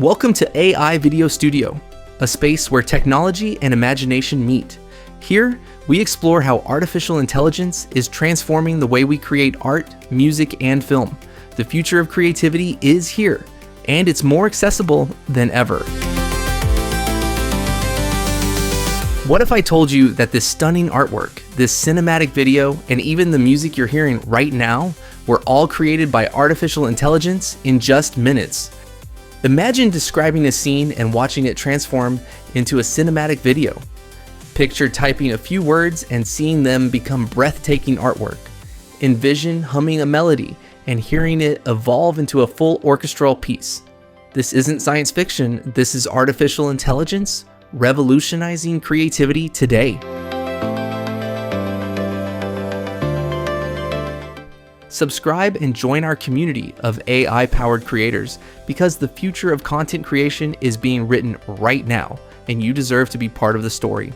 Welcome to AI Video Studio, a space where technology and imagination meet. Here, we explore how artificial intelligence is transforming the way we create art, music, and film. The future of creativity is here, and it's more accessible than ever. What if I told you that this stunning artwork, this cinematic video, and even the music you're hearing right now were all created by artificial intelligence in just minutes? Imagine describing a scene and watching it transform into a cinematic video. Picture typing a few words and seeing them become breathtaking artwork. Envision humming a melody and hearing it evolve into a full orchestral piece. This isn't science fiction, this is artificial intelligence revolutionizing creativity today. Subscribe and join our community of AI-powered creators because the future of content creation is being written right now, and you deserve to be part of the story.